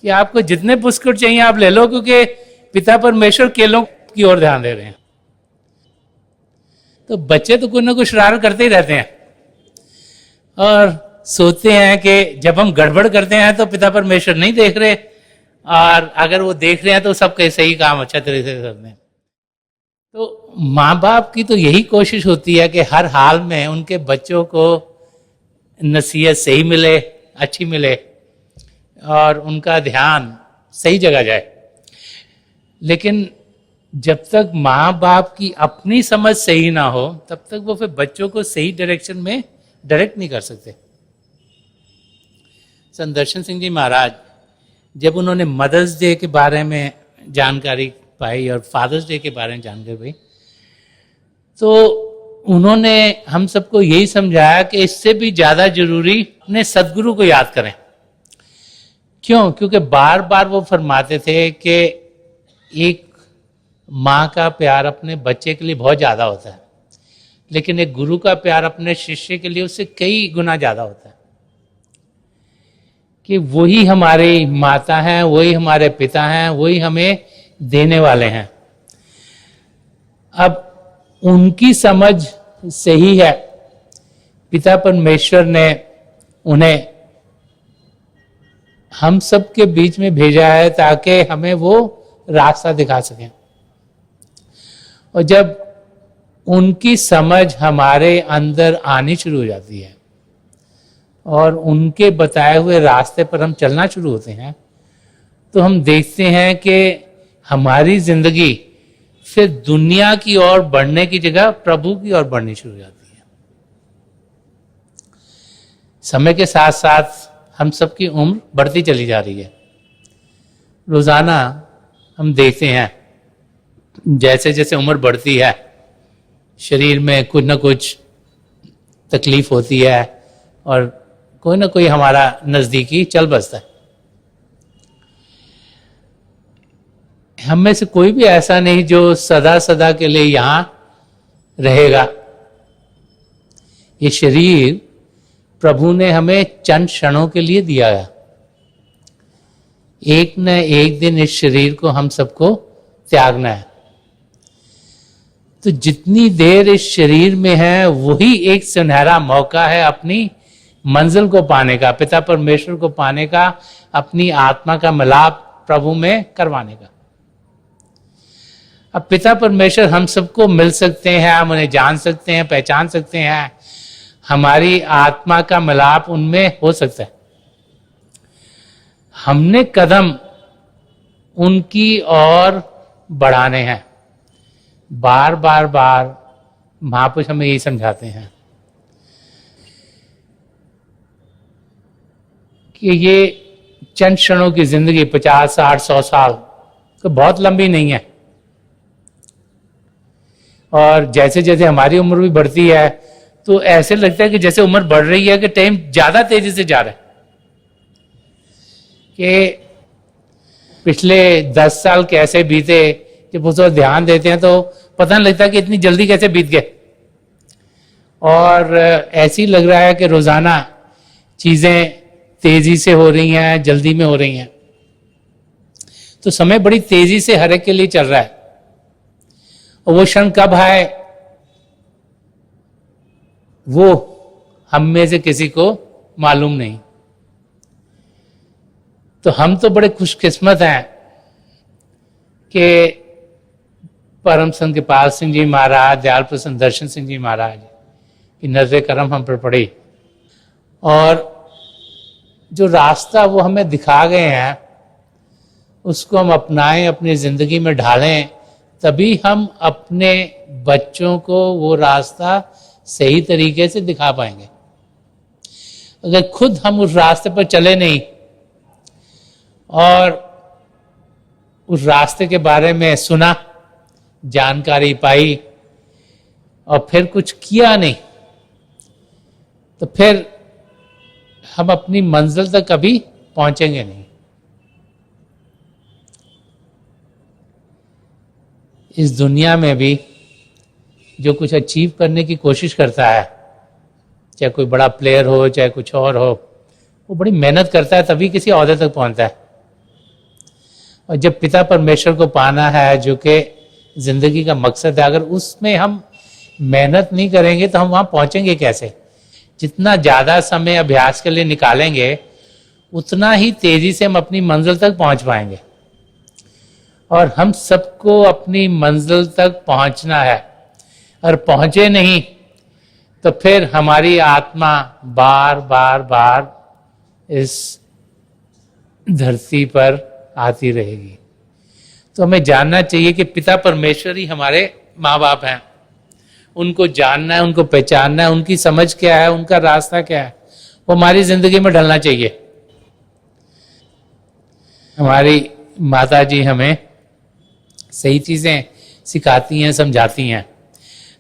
कि आपको जितने बिस्कुट चाहिए आप ले लो, क्योंकि पिता परमेश्वर केलों की ओर ध्यान दे रहे हैं। तो बच्चे तो कुछ ना कुछ शरारत करते ही रहते हैं और सोचते हैं कि जब हम गड़बड़ करते हैं तो पिता परमेश्वर नहीं देख रहे, और अगर वो देख रहे हैं तो सबके सही काम अच्छा तरीके से करते हैं। तो माँ बाप की तो यही कोशिश होती है कि हर हाल में उनके बच्चों को नसीहत सही मिले, अच्छी मिले, और उनका ध्यान सही जगह जाए। लेकिन जब तक माँ बाप की अपनी समझ सही ना हो तब तक वो फिर बच्चों को सही डायरेक्शन में डायरेक्ट नहीं कर सकते। संदर्शन सिंह जी महाराज जब उन्होंने मदर्स डे के बारे में जानकारी पाई और फादर्स डे के बारे में जानकारी पाई, तो उन्होंने हम सबको यही समझाया कि इससे भी ज़्यादा जरूरी अपने सदगुरु को याद करें। क्यों? क्योंकि बार बार वो फरमाते थे कि एक माँ का प्यार अपने बच्चे के लिए बहुत ज़्यादा होता है, लेकिन एक गुरु का प्यार अपने शिष्य के लिए उससे कई गुना ज़्यादा होता है। कि वही हमारी माता हैं, वही हमारे पिता हैं, वही हमें देने वाले हैं। अब उनकी समझ सही है, पिता परमेश्वर ने उन्हें हम सब के बीच में भेजा है ताकि हमें वो रास्ता दिखा सकें। और जब उनकी समझ हमारे अंदर आनी शुरू हो जाती है और उनके बताए हुए रास्ते पर हम चलना शुरू होते हैं, तो हम देखते हैं कि हमारी जिंदगी फिर दुनिया की ओर बढ़ने की जगह प्रभु की ओर बढ़नी शुरू हो जाती है। समय के साथ साथ हम सबकी उम्र बढ़ती चली जा रही है। रोजाना हम देखते हैं जैसे जैसे उम्र बढ़ती है शरीर में कुछ ना कुछ तकलीफ होती है और कोई ना कोई हमारा नजदीकी चल बसता है। हम में से कोई भी ऐसा नहीं जो सदा सदा के लिए यहां रहेगा। ये शरीर प्रभु ने हमें चंद क्षणों के लिए दिया है। एक न एक दिन इस शरीर को हम सबको त्यागना है। तो जितनी देर इस शरीर में है वही एक सुनहरा मौका है अपनी मंजिल को पाने का, पिता परमेश्वर को पाने का, अपनी आत्मा का मिलाप प्रभु में करवाने का। अब पिता परमेश्वर हम सबको मिल सकते हैं, हम उन्हें जान सकते हैं, पहचान सकते हैं, हमारी आत्मा का मिलाप उनमें हो सकता है। हमने कदम उनकी ओर बढ़ाने हैं। बार बार बार महापुरुष हमें यही समझाते हैं कि ये चंद क्षणों की जिंदगी 50, 60, 100 साल तो बहुत लंबी नहीं है। और जैसे जैसे हमारी उम्र भी बढ़ती है तो ऐसे लगता है कि जैसे उम्र बढ़ रही है कि टाइम ज्यादा तेजी से जा रहा है। कि पिछले 10 साल कैसे बीते, जब उस पर ध्यान देते हैं तो पता नहीं लगता कि इतनी जल्दी कैसे बीत गए। और ऐसी लग रहा है कि रोजाना चीजें तेजी से हो रही हैं, जल्दी में हो रही हैं। तो समय बड़ी तेजी से हर एक के लिए चल रहा है और वो क्षण कब आए वो हम में से किसी को मालूम नहीं। तो हम तो बड़े खुशकिस्मत हैं कि परम संत कृपाल सिंह जी महाराज, दयाल प्रसन्न दर्शन सिंह जी महाराज की नजर करम हम पर पड़ी और जो रास्ता वो हमें दिखा गए हैं उसको हम अपनाएं, अपनी जिंदगी में ढालें, तभी हम अपने बच्चों को वो रास्ता सही तरीके से दिखा पाएंगे। अगर खुद हम उस रास्ते पर चले नहीं और उस रास्ते के बारे में सुना, जानकारी पाई और फिर कुछ किया नहीं, तो फिर हम अपनी मंजिल तक कभी पहुंचेंगे नहीं। इस दुनिया में भी जो कुछ अचीव करने की कोशिश करता है, चाहे कोई बड़ा प्लेयर हो चाहे कुछ और हो, वो बड़ी मेहनत करता है तभी किसी ओहदे तक पहुंचता है। और जब पिता परमेश्वर को पाना है जो कि जिंदगी का मकसद है, अगर उसमें हम मेहनत नहीं करेंगे तो हम वहाँ पहुँचेंगे कैसे? जितना ज़्यादा समय अभ्यास के लिए निकालेंगे उतना ही तेज़ी से हम अपनी मंजिल तक पहुँच पाएंगे। और हम सबको अपनी मंजिल तक पहुँचना है, और पहुँचे नहीं तो फिर हमारी आत्मा बार बार बार इस धरती पर आती रहेगी। तो हमें जानना चाहिए कि पिता परमेश्वर ही हमारे माँ बाप हैं, उनको जानना है, उनको पहचानना है, उनकी समझ क्या है, उनका रास्ता क्या है, वो हमारी जिंदगी में ढलना चाहिए। हमारी माता जी हमें सही चीजें सिखाती हैं, समझाती हैं।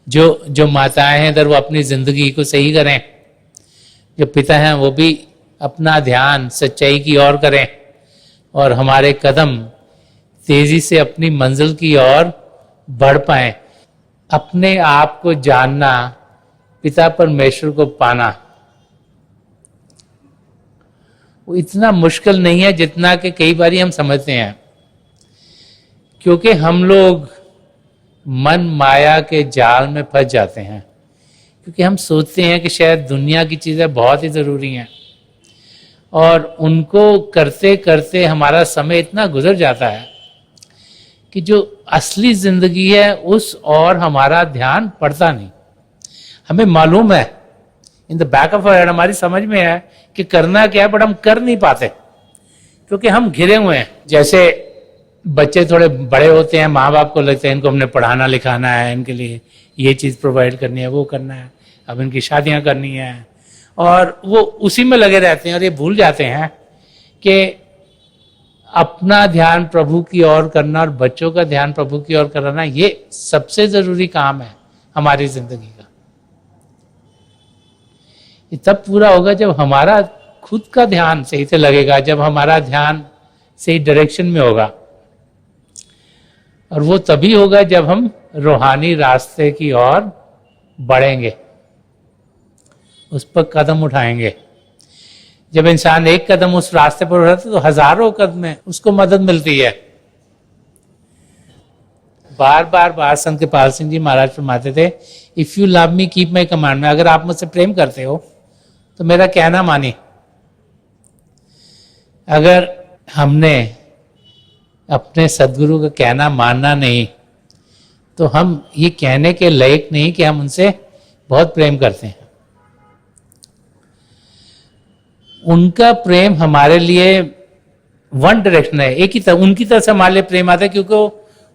जो माताएं हैं इधर वो अपनी जिंदगी को सही करें, जो पिता हैं वो भी अपना ध्यान सच्चाई की ओर करें, और हमारे कदम तेजी से अपनी मंजिल की ओर बढ़ पाएं। अपने आप को जानना, पिता परमेश्वर को पाना, वो इतना मुश्किल नहीं है जितना कि कई बार हम समझते हैं। क्योंकि हम लोग मन माया के जाल में फंस जाते हैं, क्योंकि हम सोचते हैं कि शायद दुनिया की चीज़ें बहुत ही ज़रूरी हैं, और उनको करते करते हमारा समय इतना गुजर जाता है कि जो असली ज़िंदगी है उस और हमारा ध्यान पड़ता नहीं। हमें मालूम है, in the back of our head हमारी समझ में है कि करना क्या है, बट हम कर नहीं पाते क्योंकि हम घिरे हुए हैं। जैसे बच्चे थोड़े बड़े होते हैं, माँ बाप को लगता है इनको हमने पढ़ाना लिखाना है, इनके लिए ये चीज़ प्रोवाइड करनी है, वो करना है, अब इनकी शादियाँ करनी है, और वो उसी में लगे रहते हैं और ये भूल जाते हैं कि अपना ध्यान प्रभु की ओर करना और बच्चों का ध्यान प्रभु की ओर कराना ये सबसे ज़रूरी काम है हमारी ज़िंदगी का। ये तब पूरा होगा जब हमारा खुद का ध्यान सही से लगेगा, जब हमारा ध्यान सही डायरेक्शन में होगा, और वो तभी होगा जब हम रूहानी रास्ते की ओर बढ़ेंगे, उस पर कदम उठाएंगे। जब इंसान एक कदम उस रास्ते पर उठाता है तो हजारों कदम में उसको मदद मिलती है। बार बार संत कृपाल सिंह जी महाराज फरमाते थे, if you love me keep my commandment, अगर आप मुझसे प्रेम करते हो तो मेरा कहना मानिए। अगर हमने अपने सदगुरु का कहना मानना नहीं तो हम ये कहने के लायक नहीं कि हम उनसे बहुत प्रेम करते हैं। उनका प्रेम हमारे लिए वन डायरेक्शन है, एक ही तरह, उनकी तरफ से हमारे लिए प्रेम आता है, क्योंकि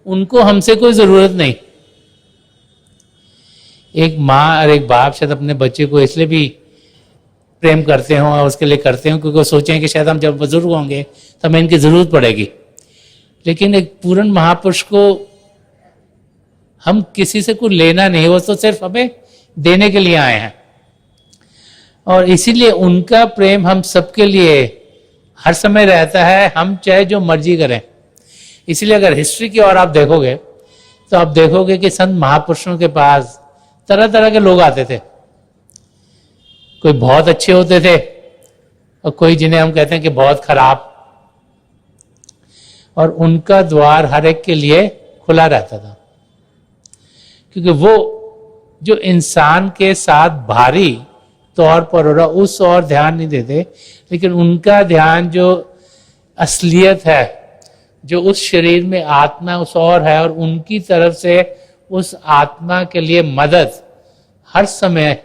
उनको हमसे कोई जरूरत नहीं। एक माँ और एक बाप शायद अपने बच्चे को इसलिए भी प्रेम करते हों और उसके लिए करते हों क्योंकि वो सोचें कि शायद हम जब बुजुर्ग होंगे तो हमें इनकी जरूरत पड़ेगी। लेकिन एक पूर्ण महापुरुष को हम किसी से कुछ लेना नहीं, वो तो सिर्फ हमें देने के लिए आए हैं, और इसीलिए उनका प्रेम हम सबके लिए हर समय रहता है, हम चाहे जो मर्जी करें। इसलिए अगर हिस्ट्री की ओर आप देखोगे तो आप देखोगे कि संत महापुरुषों के पास तरह तरह के लोग आते थे। कोई बहुत अच्छे होते थे और कोई जिन्हें हम कहते हैं कि बहुत खराब, और उनका द्वार हर एक के लिए खुला रहता था, क्योंकि वो जो इंसान के साथ भारी तौर पर हो रहा उस और ध्यान नहीं देते, लेकिन उनका ध्यान जो असलियत है, जो उस शरीर में आत्मा उस और है, और उनकी तरफ से उस आत्मा के लिए मदद हर समय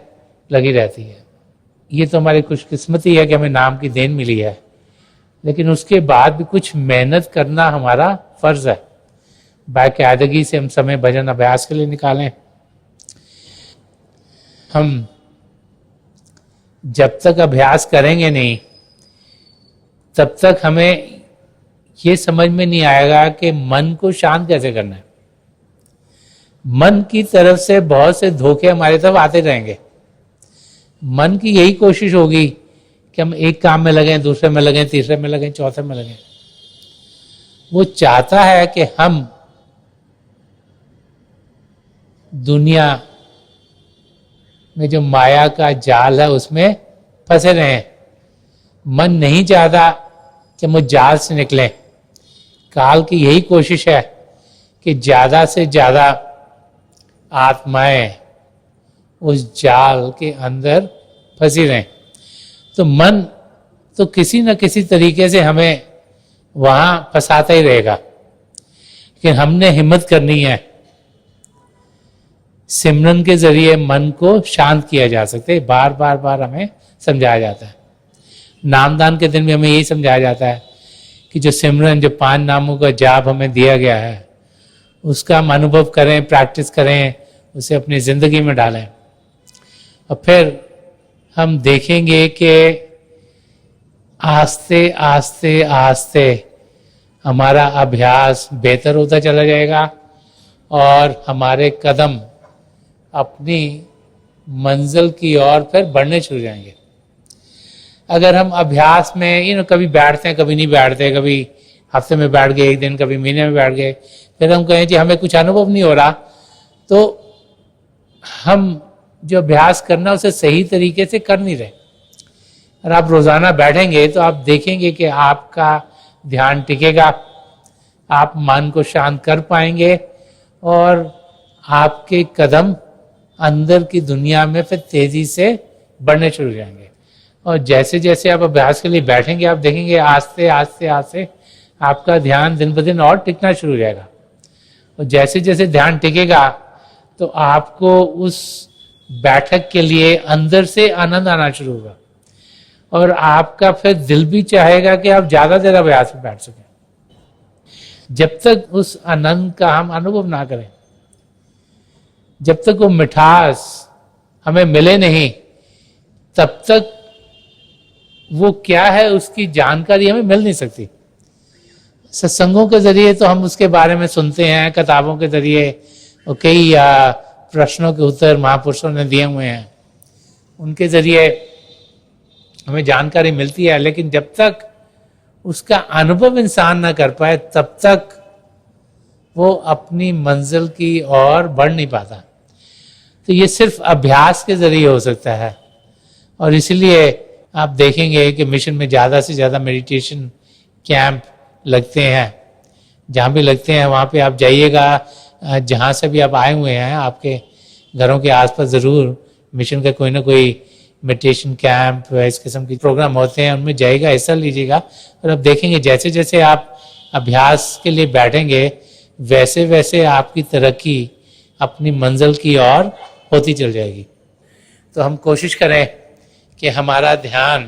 लगी रहती है। ये तो हमारी खुशकिस्मती है कि हमें नाम की देन मिली है, लेकिन उसके बाद भी कुछ मेहनत करना हमारा फर्ज है। बाकायदगी से हम समय भजन अभ्यास के लिए निकालें। हम जब तक अभ्यास करेंगे नहीं तब तक हमें ये समझ में नहीं आएगा कि मन को शांत कैसे करना है। मन की तरफ से बहुत से धोखे हमारे तरफ आते रहेंगे। मन की यही कोशिश होगी कि हम एक काम में लगें, दूसरे में लगें, तीसरे में लगें, चौथे में लगें। वो चाहता है कि हम दुनिया में जो माया का जाल है उसमें फंसे रहें। मन नहीं चाहता कि हम जाल से निकलें, काल की यही कोशिश है कि ज़्यादा से ज़्यादा आत्माएं उस जाल के अंदर फंसी रहें। तो मन तो किसी न किसी तरीके से हमें वहाँ फंसाता ही रहेगा, लेकिन हमने हिम्मत करनी है। सिमरन के जरिए मन को शांत किया जा सकता है, बार बार बार हमें समझाया जाता है। नामदान के दिन भी हमें यही समझाया जाता है कि जो सिमरन, जो 5 नामों का जाप हमें दिया गया है, उसका हम अनुभव करें, प्रैक्टिस करें, उसे अपनी जिंदगी में डालें। और फिर हम देखेंगे कि आस्ते आस्ते आस्ते हमारा अभ्यास बेहतर होता चला जाएगा और हमारे कदम अपनी मंजिल की ओर फिर बढ़ने शुरू जाएंगे। अगर हम अभ्यास में कभी बैठते हैं, कभी नहीं बैठते, कभी हफ्ते में बैठ गए एक दिन, कभी महीने में बैठ गए, फिर हम कहें कि हमें कुछ अनुभव नहीं हो रहा, तो हम जो अभ्यास करना उसे सही तरीके से कर नहीं रहे। और आप रोजाना बैठेंगे तो आप देखेंगे कि आपका ध्यान टिकेगा, आप मन को शांत कर पाएंगे और आपके कदम अंदर की दुनिया में फिर तेजी से बढ़ने शुरू हो जाएंगे। और जैसे जैसे आप अभ्यास के लिए बैठेंगे, आप देखेंगे आस्ते आस्ते आस्ते आपका ध्यान दिन ब दिन और टिकना शुरू हो जाएगा। और जैसे जैसे ध्यान टिकेगा तो आपको उस बैठक के लिए अंदर से आनंद आना शुरू होगा और आपका फिर दिल भी चाहेगा कि आप ज्यादा से ज्यादा अभ्यास में बैठ सकें। जब तक उस आनंद का हम अनुभव ना करें, जब तक वो मिठास हमें मिले नहीं, तब तक वो क्या है उसकी जानकारी हमें मिल नहीं सकती। सत्संगों के जरिए तो हम उसके बारे में सुनते हैं, किताबों के जरिए और कई प्रश्नों के उत्तर महापुरुषों ने दिए हुए हैं, उनके जरिए हमें जानकारी मिलती है। लेकिन जब तक उसका अनुभव इंसान ना कर पाए, तब तक वो अपनी मंजिल की ओर बढ़ नहीं पाता। तो ये सिर्फ अभ्यास के जरिए हो सकता है। और इसलिए आप देखेंगे कि मिशन में ज़्यादा से ज़्यादा मेडिटेशन कैंप लगते हैं। जहाँ भी लगते हैं वहाँ पे आप जाइएगा, जहाँ से भी आप आए हुए हैं, आपके घरों के आसपास ज़रूर मिशन का कोई ना कोई मेडिटेशन कैंप इस किस्म के प्रोग्राम होते हैं, उनमें जाइएगा, हिस्सा लीजिएगा। और आप देखेंगे जैसे जैसे आप अभ्यास के लिए बैठेंगे, वैसे वैसे आपकी तरक्की अपनी मंजिल की ओर होती चल जाएगी। तो हम कोशिश करें कि हमारा ध्यान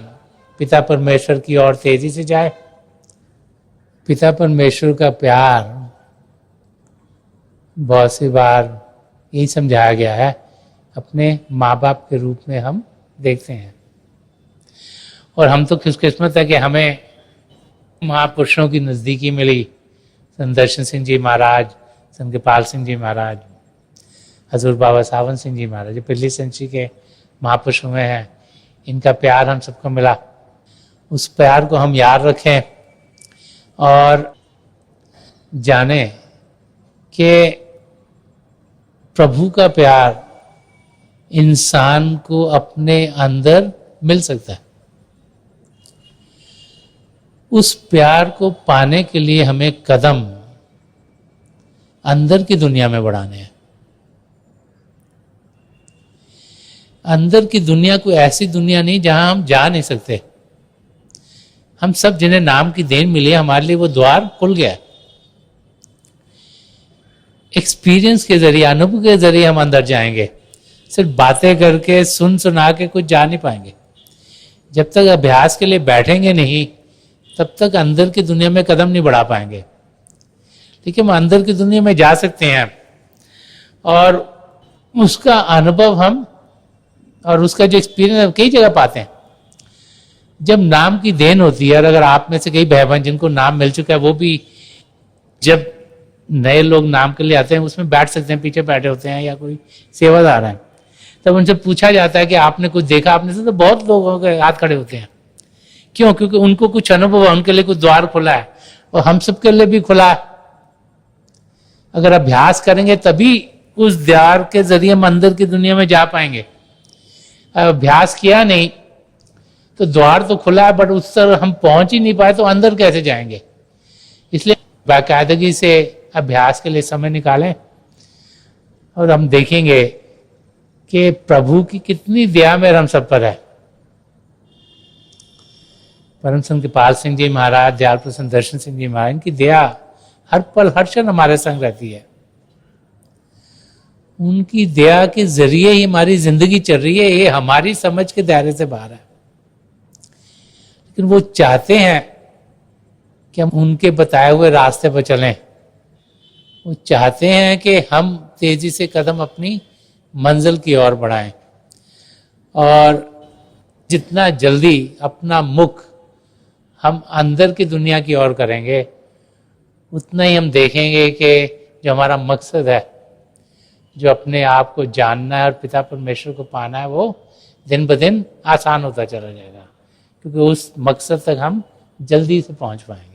पिता परमेश्वर की ओर तेजी से जाए। पिता परमेश्वर का प्यार बहुत सी बार यही समझाया गया है, अपने माँ बाप के रूप में हम देखते हैं। और हम तो खुशकिस्मत है कि हमें महापुरुषों की नज़दीकी मिली। संत दर्शन सिंह जी महाराज, संत कृपाल सिंह जी महाराज, हजूर बाबा सावन सिंह जी महाराज, जो पिल्ली संची के महापुरुषों में हैं, इनका प्यार हम सबको मिला। उस प्यार को हम याद रखें और जाने कि प्रभु का प्यार इंसान को अपने अंदर मिल सकता है। उस प्यार को पाने के लिए हमें कदम अंदर की दुनिया में बढ़ाने हैं। अंदर की दुनिया कोई ऐसी दुनिया नहीं जहां हम जा नहीं सकते। हम सब जिन्हें नाम की देन मिली है, हमारे लिए वो द्वार खुल गया। एक्सपीरियंस के जरिए, अनुभव के जरिए हम अंदर जाएंगे। सिर्फ बातें करके, सुन सुना के कुछ जा नहीं पाएंगे। जब तक अभ्यास के लिए बैठेंगे नहीं, तब तक अंदर की दुनिया में कदम नहीं बढ़ा पाएंगे। लेकिन हम अंदर की दुनिया में जा सकते हैं और उसका अनुभव हम और उसका जो एक्सपीरियंस कई जगह पाते हैं। जब नाम की देन होती है, और अगर आप में से कई भाई बहन जिनको नाम मिल चुका है, वो भी जब नए लोग नाम के लिए आते हैं उसमें बैठ सकते हैं, पीछे बैठे होते हैं या कोई सेवादार है, तब उनसे पूछा जाता है कि आपने कुछ देखा आपने से, तो बहुत लोगों के हाथ खड़े होते हैं। क्यों? क्योंकि उनको कुछ अनुभव है, उनके लिए कुछ द्वार खुला है और हम सबके लिए भी खुला है। अगर अभ्यास करेंगे तभी उस द्वार के जरिए हम अंदर की दुनिया में जा पाएंगे। अभ्यास किया नहीं तो द्वार तो खुला है, बट उस तरह हम पहुंच ही नहीं पाए तो अंदर कैसे जाएंगे? इसलिए बाकायदगी से अभ्यास के लिए समय निकालें और हम देखेंगे कि प्रभु की कितनी दया मेरे हम सब पर है। परम संत कृपाल सिंह जी महाराज, दयाल प्रसन्न दर्शन सिंह जी महाराज, इनकी दया हर पल हर क्षण हमारे संग रहती है। उनकी दया के जरिए ही हमारी जिंदगी चल रही है, ये हमारी समझ के दायरे से बाहर है। लेकिन वो चाहते हैं कि हम उनके बताए हुए रास्ते पर चलें। वो चाहते हैं कि हम तेजी से कदम अपनी मंजिल की ओर बढ़ाएं और जितना जल्दी अपना मुख हम अंदर की दुनिया की ओर करेंगे, उतना ही हम देखेंगे कि जो हमारा मकसद है, जो अपने आप को जानना है और पिता परमेश्वर को पाना है, वो दिन ब दिन आसान होता चला जाएगा, क्योंकि उस मकसद तक हम जल्दी से पहुंच पाएंगे।